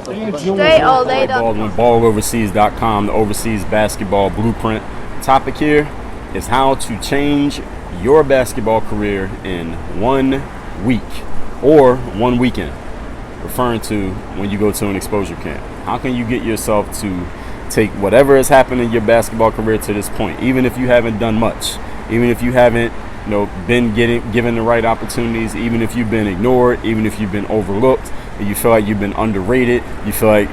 Dre all day. Baldwin, balloverseas.com, the overseas basketball blueprint. Topic here is how to change your basketball career in 1 week or 1 weekend, referring to when you go to an exposure camp. How can you get yourself to take whatever has happened in your basketball career to this point, even if you haven't done much, even if you haven't been given the right opportunities, even if you've been ignored, even if you've been overlooked, you feel like you've been underrated, you feel like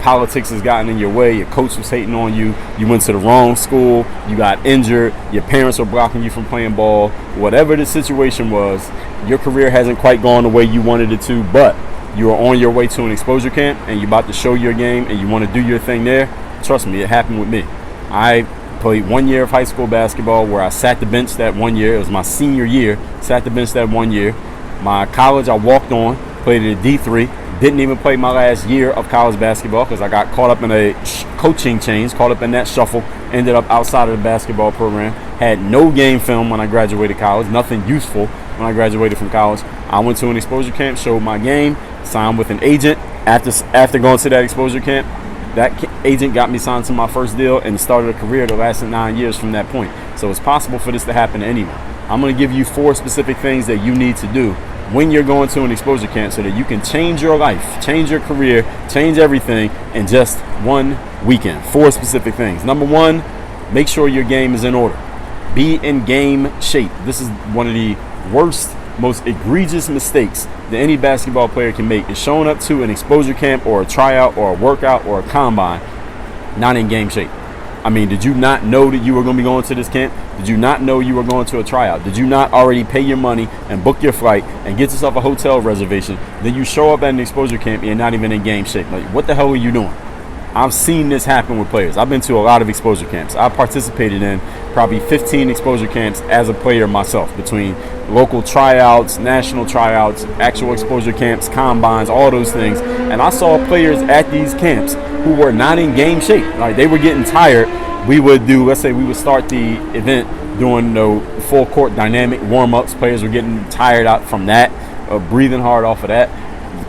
politics has gotten in your way, your coach was hating on you, you went to the wrong school, you got injured, your parents are blocking you from playing ball, whatever the situation was, your career hasn't quite gone the way you wanted it to, but you are on your way to an exposure camp and you're about to show your game and you want to do your thing there. Trust me, it happened with me. I played 1 year of high school basketball where I sat the bench that 1 year. It was my senior year, sat the bench that 1 year. My college, I walked on, played at D3. Didn't even play my last year of college basketball because I got caught up in a coaching change, caught up in that shuffle, ended up outside of the basketball program. Had no game film when I graduated college, nothing useful when I graduated from college. I went to an exposure camp, showed my game, signed with an agent. After going to that exposure camp, that agent got me signed to my first deal and started a career that lasted 9 years from that point. So it's possible for this to happen to anyone. I'm going to give you 4 specific things that you need to do when you're going to an exposure camp so that you can change your life, change your career, change everything in just 1 weekend. 4 specific things. Number 1, make sure your game is in order. Be in game shape. This is one of the worst, most egregious mistakes that any basketball player can make is showing up to an exposure camp or a tryout or a workout or a combine not in game shape. I mean, did you not know that you were going to be going to this camp? Did you not know you were going to a tryout? Did you not already pay your money and book your flight and get yourself a hotel reservation? Then you show up at an exposure camp and you're not even in game shape. Like, what the hell are you doing? I've seen this happen with players. I've been to a lot of exposure camps. I participated in probably 15 exposure camps as a player myself, between local tryouts, national tryouts, actual exposure camps, combines, all those things. And I saw players at these camps who were not in game shape. Like, they were getting tired. We would do, let's say we would start the event doing full court dynamic warm-ups. Players were getting tired out from that, breathing hard off of that.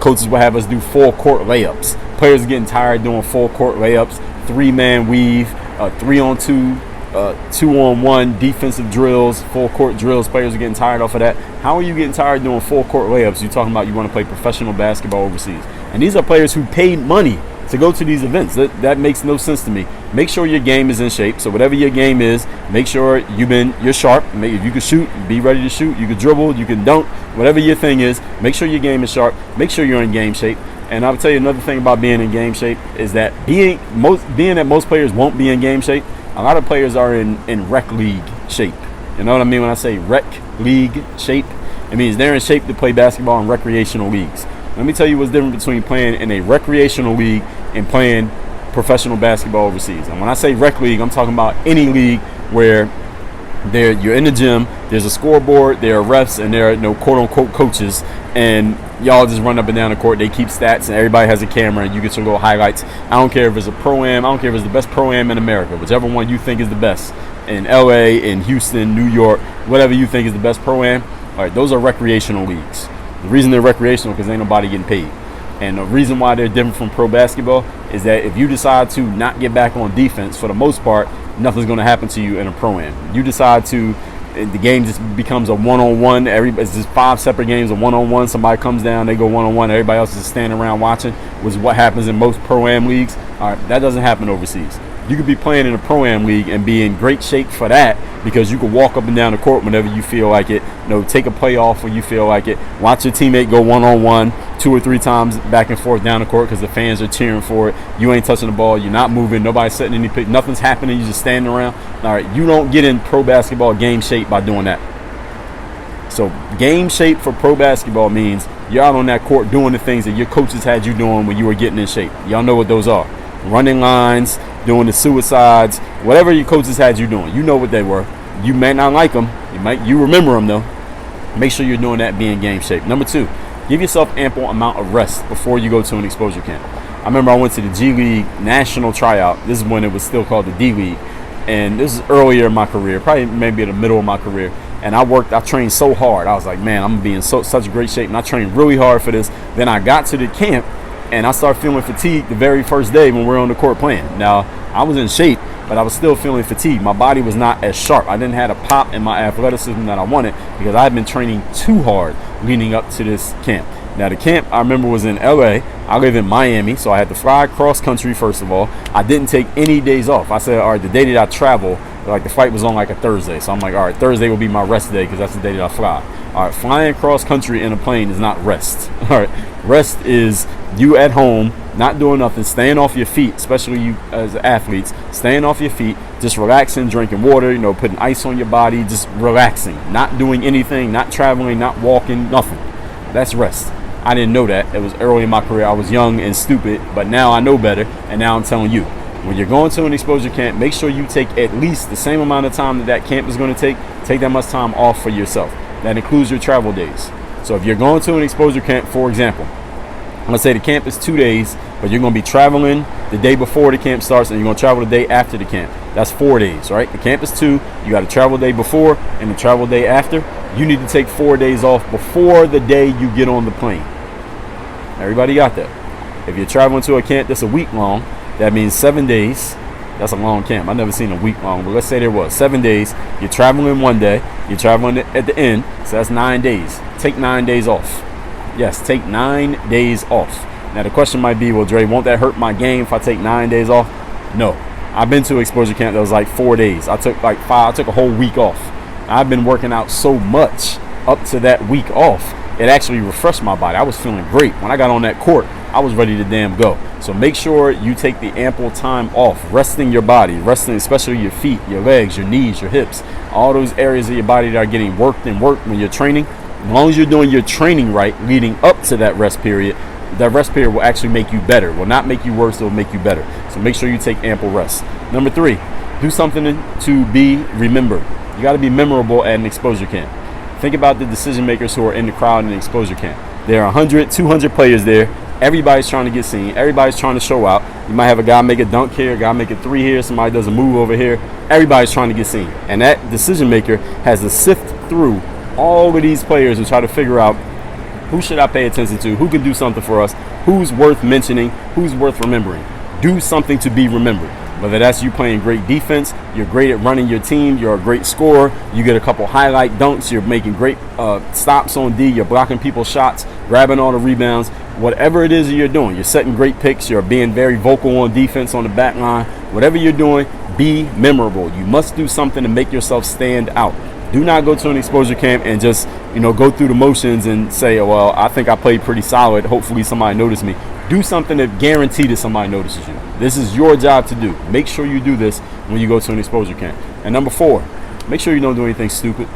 Coaches would have us do full court layups. Players are getting tired doing full court layups, 3-man weave, 3-on-2, 2-on-1 defensive drills, full court drills. Players are getting tired off of that. How are you getting tired doing full court layups? You're talking about you want to play professional basketball overseas. And these are players who paid money to go to these events. That makes no sense to me. Make sure your game is in shape. So whatever your game is, make sure you're sharp. If you can shoot, be ready to shoot. You can dribble, you can dunk, whatever your thing is. Make sure your game is sharp. Make sure you're in game shape. And I'll tell you another thing about being in game shape is that being that most players won't be in game shape, a lot of players are in rec league shape. You know what I mean when I say rec league shape? It means they're in shape to play basketball in recreational leagues. Let me tell you what's different between playing in a recreational league and playing professional basketball overseas. And when I say rec league, I'm talking about any league where you're in the gym, there's a scoreboard, there are refs, and there are no quote-unquote coaches, and y'all just run up and down the court. They keep stats, and everybody has a camera, and you get your little highlights. I don't care if it's a pro-am. I don't care if it's the best pro-am in America, whichever one you think is the best. In L.A., in Houston, New York, whatever you think is the best pro-am. All right, those are recreational leagues. The reason they're recreational is because ain't nobody getting paid. And the reason why they're different from pro basketball is that if you decide to not get back on defense, for the most part, nothing's going to happen to you in a pro-am. You decide to, the game just becomes a one-on-one. It's just 5 separate games, a one-on-one. Somebody comes down, they go one-on-one. Everybody else is standing around watching, which is what happens in most pro-am leagues. All right, that doesn't happen overseas. You could be playing in a pro-am league and be in great shape for that because you could walk up and down the court whenever you feel like it. Take a play off when you feel like it. Watch your teammate go one-on-one 2 or 3 times back and forth down the court because the fans are cheering for it. You ain't touching the ball. You're not moving. Nobody's setting any pick. Nothing's happening. You're just standing around. All right, you don't get in pro basketball game shape by doing that. So game shape for pro basketball means you're out on that court doing the things that your coaches had you doing when you were getting in shape. Y'all know what those are. Running lines, doing the suicides, whatever your coaches had you doing. You know what they were. You may not like them. You remember them though. Make sure you're doing that, being game shape. Number 2, give yourself ample amount of rest before you go to an exposure camp. I remember I went to the G League national tryout. This is when it was still called the D League. And this is earlier in my career, probably maybe in the middle of my career. And I trained so hard. I was like, man, I'm going to be in such great shape. And I trained really hard for this. Then I got to the camp And I started feeling fatigued the very first day when we were on the court playing. Now, I was in shape, but I was still feeling fatigued. My body was not as sharp. I didn't have a pop in my athleticism that I wanted because I had been training too hard leading up to this camp. Now, the camp, I remember, was in LA. I live in Miami, so I had to fly cross country, first of all. I didn't take any days off. I said, all right, the day that I travel, like the flight was on like a Thursday. So I'm like, all right, Thursday will be my rest day because that's the day that I fly. All right, flying cross country in a plane is not rest. All right, rest is you at home, not doing nothing, staying off your feet, especially you as athletes, staying off your feet, just relaxing, drinking water, putting ice on your body, just relaxing, not doing anything, not traveling, not walking, nothing. That's rest. I didn't know that. It was early in my career. I was young and stupid, but now I know better, and now I'm telling you. When you're going to an exposure camp, make sure you take at least the same amount of time that camp is going to take. Take that much time off for yourself. That includes your travel days. So if you're going to an exposure camp, for example, I'm going to say the camp is 2 days, but you're going to be traveling the day before the camp starts, and you're going to travel the day after the camp. That's 4 days, right? The camp is 2. You got a travel day before and a travel day after. You need to take 4 days off before the day you get on the plane. Everybody got that? If you're traveling to a camp that's a week long, that means 7 days. That's a long camp. I've never seen a week long, but let's say there was 7 days. You're traveling one day. You're traveling at the end, so that's 9 days. Take 9 days off. Yes, take 9 days off. Now the question might be, well, Dre, won't that hurt my game if I take 9 days off? No. I've been to exposure camp that was like 4 days. I took I took a whole week off. I've been working out so much up to that week off. It actually refreshed my body. I was feeling great. When I got on that court, I was ready to damn go. So make sure you take the ample time off, resting your body, resting especially your feet, your legs, your knees, your hips, all those areas of your body that are getting worked when you're training. As long as you're doing your training right leading up to that rest period will actually make you better. It will not make you worse, it will make you better. So make sure you take ample rest. Number 3, do something to be remembered. You got to be memorable at an exposure camp. Think about the decision makers who are in the crowd in the exposure camp. There are 100, 200 players there. Everybody's trying to get seen. Everybody's trying to show out. You might have a guy make a dunk here, a guy make a 3 here, somebody does a move over here. Everybody's trying to get seen. And that decision maker has to sift through all of these players and try to figure out who should I pay attention to, who can do something for us, who's worth mentioning, who's worth remembering. Do something to be remembered. Whether that's you playing great defense, you're great at running your team, you're a great scorer, you get a couple highlight dunks, you're making great stops on D, you're blocking people's shots, grabbing all the rebounds, whatever it is that you're doing, you're setting great picks, you're being very vocal on defense on the back line, whatever you're doing, be memorable. You must do something to make yourself stand out. Do not go to an exposure camp and just, go through the motions and say, oh, well, I think I played pretty solid. Hopefully somebody noticed me. Do something that guarantees that somebody notices you. This is your job to do. Make sure you do this when you go to an exposure camp. And number 4, make sure you don't do anything stupid.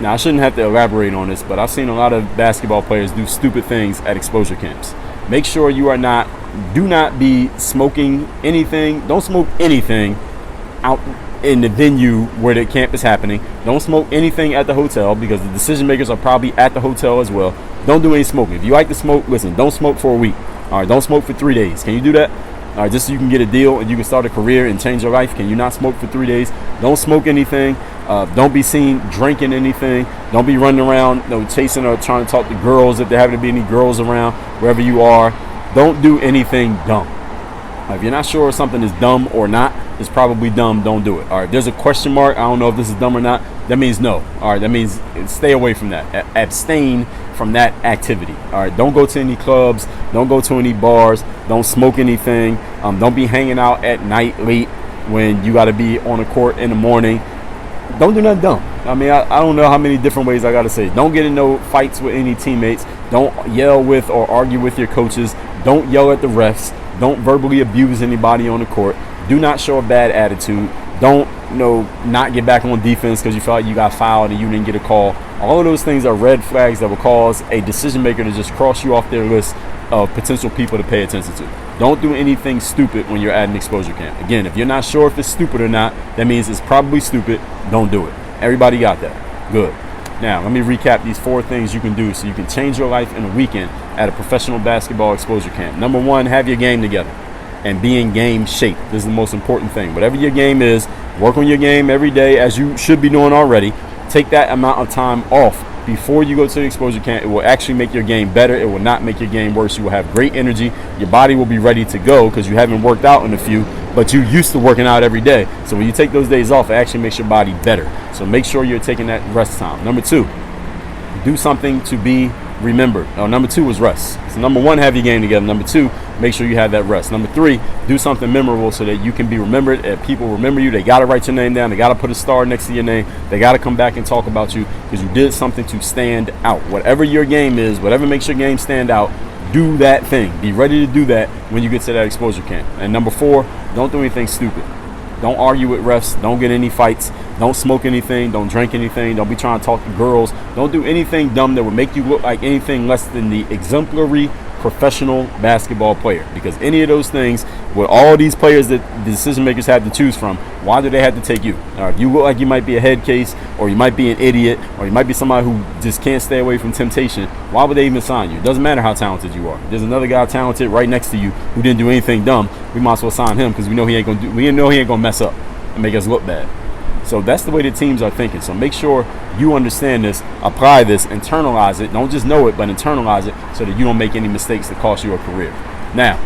Now, I shouldn't have to elaborate on this, but I've seen a lot of basketball players do stupid things at exposure camps. Make sure do not be smoking anything. Don't smoke anything out in the venue where the camp is happening. Don't smoke anything at the hotel because the decision makers are probably at the hotel as well. Don't do any smoking. If you like to smoke, listen, don't smoke for a week. All right, don't smoke for 3 days. Can you do that? All right, just so you can get a deal and you can start a career and change your life. Can you not smoke for 3 days? Don't smoke anything. Don't be seen drinking anything. Don't be running around, chasing or trying to talk to girls if there happen to be any girls around wherever you are. Don't do anything dumb. If you're not sure if something is dumb or not, it's probably dumb. Don't do it. All right, there's a question mark. I don't know if this is dumb or not. That means no. All right, that means stay away from that. Abstain from that activity. All right, don't go to any clubs. Don't go to any bars. Don't smoke anything. Don't be hanging out at night late when you got to be on the court in the morning. Don't do nothing dumb. I mean, I don't know how many different ways I got to say. Don't get in no fights with any teammates. Don't yell with or argue with your coaches. Don't yell at the refs. Don't verbally abuse anybody on the court. Do not show a bad attitude. Don't, not get back on defense because you felt like you got fouled and you didn't get a call. All of those things are red flags that will cause a decision maker to just cross you off their list of potential people to pay attention to. Don't do anything stupid when you're at an exposure camp. Again, if you're not sure if it's stupid or not, that means it's probably stupid. Don't do it. Everybody got that? Good. Now, let me recap these 4 things you can do so you can change your life in a weekend at a professional basketball exposure camp. Number 1, have your game together and be in game shape. This is the most important thing. Whatever your game is, work on your game every day as you should be doing already. Take that amount of time off before you go to the exposure camp. It will actually make your game better. It will not make your game worse. You will have great energy. Your body will be ready to go because you haven't worked out in a few, but you used to working out every day. So when you take those days off, it actually makes your body better. So make sure you're taking that rest time. Number 2, do something to be remembered. Number 2 was rest. So number 1, have your game together. Number 2, make sure you have that rest. Number 3, do something memorable so that you can be remembered. If people remember you, they got to write your name down. They got to put a star next to your name. They got to come back and talk about you because you did something to stand out. Whatever your game is, whatever makes your game stand out, do that thing. Be ready to do that when you get to that exposure camp. And number 4, don't do anything stupid. Don't argue with refs. Don't get any fights. Don't smoke anything. Don't drink anything. Don't be trying to talk to girls. Don't do anything dumb that would make you look like anything less than the exemplary professional basketball player. Because any of those things, with all these players that the decision makers have to choose from, why do they have to take you? If you look like you might be a head case, or you might be an idiot, or you might be somebody who just can't stay away from temptation, why would they even sign you? It doesn't matter how talented you are. There's another guy talented right next to you who didn't do anything dumb. We might as well sign him because we know he ain't gonna mess up and make us look bad. So that's the way the teams are thinking. So make sure you understand this, apply this, internalize it. Don't just know it, but internalize it so that you don't make any mistakes that cost you a career. Now,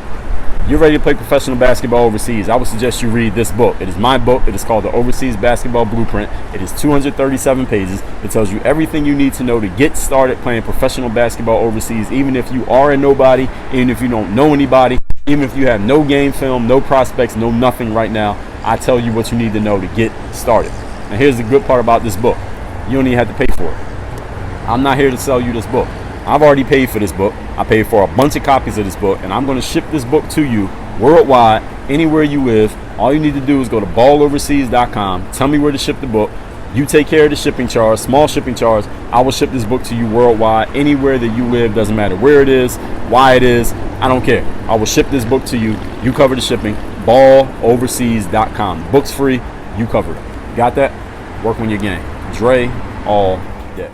you're ready to play professional basketball overseas. I would suggest you read this book. It is my book. It is called The Overseas Basketball Blueprint. It is 237 pages. It tells you everything you need to know to get started playing professional basketball overseas, even if you are a nobody, even if you don't know anybody, even if you have no game film, no prospects, no nothing right now. I tell you what you need to know to get started. And here's the good part about this book. You don't even have to pay for it. I'm not here to sell you this book. I've already paid for this book. I paid for a bunch of copies of this book, and I'm going to ship this book to you worldwide, anywhere you live. All you need to do is go to balloverseas.com. Tell me where to ship the book. You take care of the shipping charge, small shipping charge. I will ship this book to you worldwide, anywhere that you live. Doesn't matter where it is, why it is. I don't care. I will ship this book to you. You cover the shipping. balloverseas.com. Book's free. You cover it. Got that? Work on your game. Dre all day.